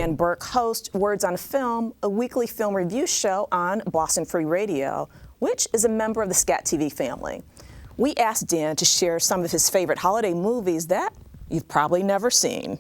Dan Burke hosts Words on Film, a weekly film review show on Boston Free Radio, which is a member of the Scat TV family. We asked Dan to share some of his favorite holiday movies that you've probably never seen.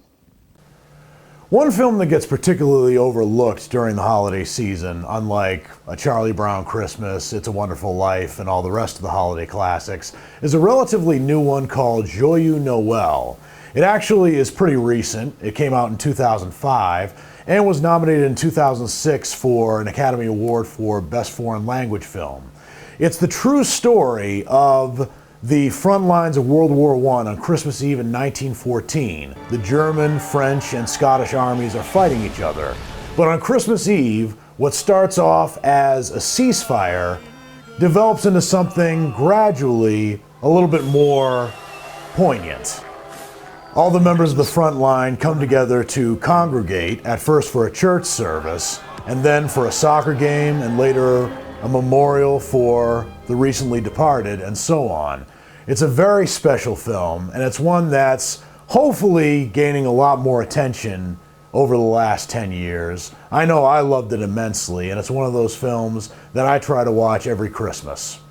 One film that gets particularly overlooked during the holiday season, unlike A Charlie Brown Christmas, It's a Wonderful Life, and all the rest of the holiday classics, is a relatively new one called Joyeux Noël. It actually is pretty recent. It came out in 2005 and was nominated in 2006 for an Academy Award for Best Foreign Language Film. It's the true story of the front lines of World War I on Christmas Eve in 1914. The German, French, and Scottish armies are fighting each other. But on Christmas Eve, what starts off as a ceasefire develops into something gradually a little bit more poignant. All the members of the front line come together to congregate, at first for a church service, and then for a soccer game, and later a memorial for the recently departed, and so on. It's a very special film, and it's one that's hopefully gaining a lot more attention over the last 10 years. I know I loved it immensely, and it's one of those films that I try to watch every Christmas.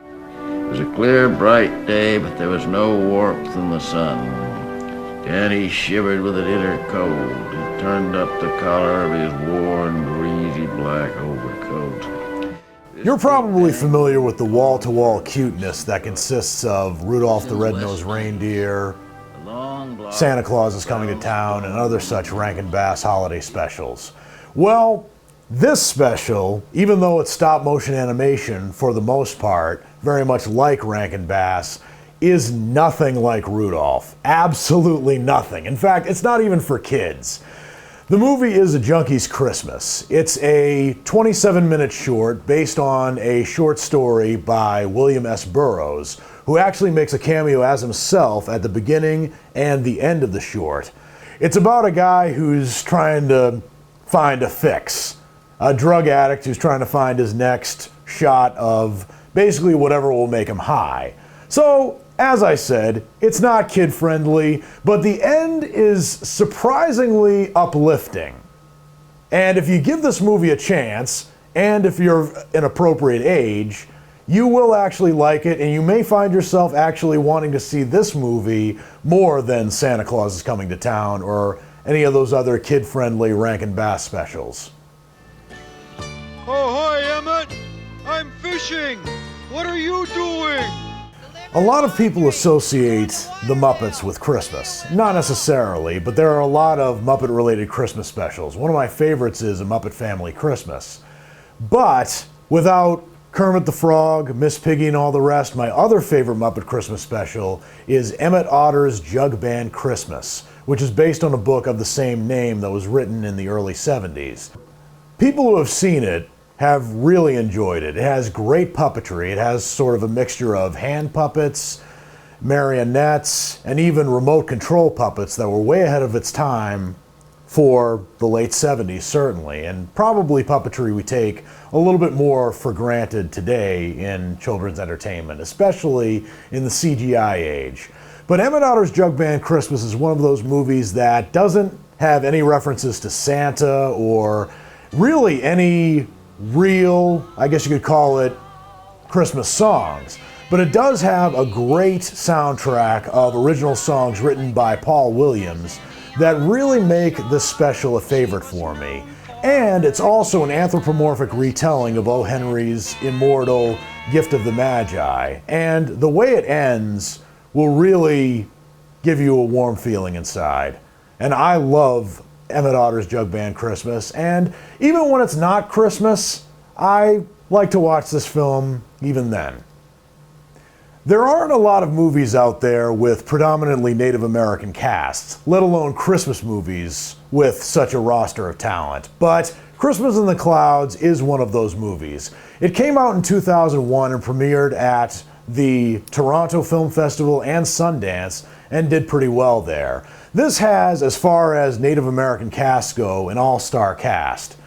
It was a clear, bright day, but there was no warmth in the sun. Danny shivered with an inner cold. He turned up the collar of his worn, greasy black overcoat. You're probably familiar with the wall-to-wall cuteness that consists of Rudolph the Red-Nosed Reindeer, Santa Claus is Coming to Town, and other such Rankin-Bass holiday specials. Well, this special, even though it's stop-motion animation for the most part, very much like Rankin-Bass, is nothing like Rudolph. Absolutely nothing. In fact, it's not even for kids. The movie is A Junkie's Christmas. It's a 27-minute short based on a short story by William S. Burroughs, who actually makes a cameo as himself at the beginning and the end of the short. It's about a guy who's trying to find a fix, a drug addict who's trying to find his next shot of basically whatever will make him high. So, as I said, it's not kid-friendly, but the end is surprisingly uplifting. And if you give this movie a chance, and if you're an appropriate age, you will actually like it, and you may find yourself actually wanting to see this movie more than Santa Claus is Coming to Town or any of those other kid-friendly Rankin-Bass specials. Oh, hi, Emmett! I'm fishing! What are you doing? A lot of people associate the Muppets with Christmas. Not necessarily, but there are a lot of Muppet-related Christmas specials. One of my favorites is A Muppet Family Christmas. But without Kermit the Frog, Miss Piggy, and all the rest, my other favorite Muppet Christmas special is Emmett Otter's Jug Band Christmas, which is based on a book of the same name that was written in the early 70s. People who have seen it have really enjoyed it. It has great puppetry. It has sort of a mixture of hand puppets, marionettes, and even remote control puppets that were way ahead of its time for the late 70s, certainly, and probably puppetry we take a little bit more for granted today in children's entertainment, especially in the CGI age. But Emmett Otter's Jug Band Christmas is one of those movies that doesn't have any references to Santa or really any real, I guess you could call it, Christmas songs. But it does have a great soundtrack of original songs written by Paul Williams that really make this special a favorite for me. And it's also an anthropomorphic retelling of O. Henry's immortal Gift of the Magi. And the way it ends will really give you a warm feeling inside. And I love Emmett Otter's Jug Band Christmas, and even when it's not Christmas, I like to watch this film even then. There aren't a lot of movies out there with predominantly Native American casts, let alone Christmas movies with such a roster of talent, but Christmas in the Clouds is one of those movies. It came out in 2001 and premiered at the Toronto Film Festival and Sundance and did pretty well there. This has, as far as Native American casts go, an all-star cast.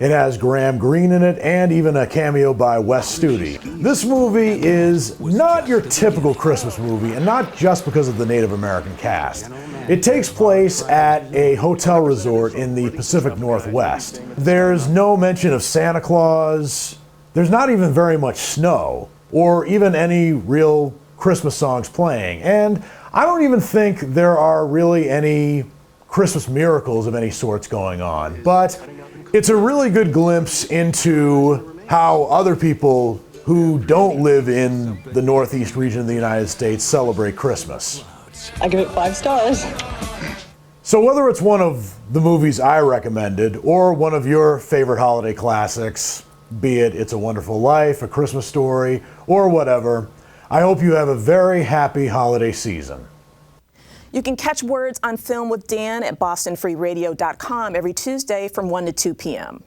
It has Graham Greene in it and even a cameo by Wes Studi. This movie is not your typical Christmas movie, and not just because of the Native American cast. It takes place at a hotel resort in the Pacific Northwest. There's no mention of Santa Claus. There's not even very much snow, or even any real Christmas songs playing. And I don't even think there are really any Christmas miracles of any sorts going on. But it's a really good glimpse into how other people who don't live in the Northeast region of the United States celebrate Christmas. I give it 5 stars. So whether it's one of the movies I recommended or one of your favorite holiday classics, be it It's a Wonderful Life, A Christmas Story, or whatever, I hope you have a very happy holiday season. You can catch Words on Film with Dan at bostonfreeradio.com every Tuesday from 1 to 2 p.m.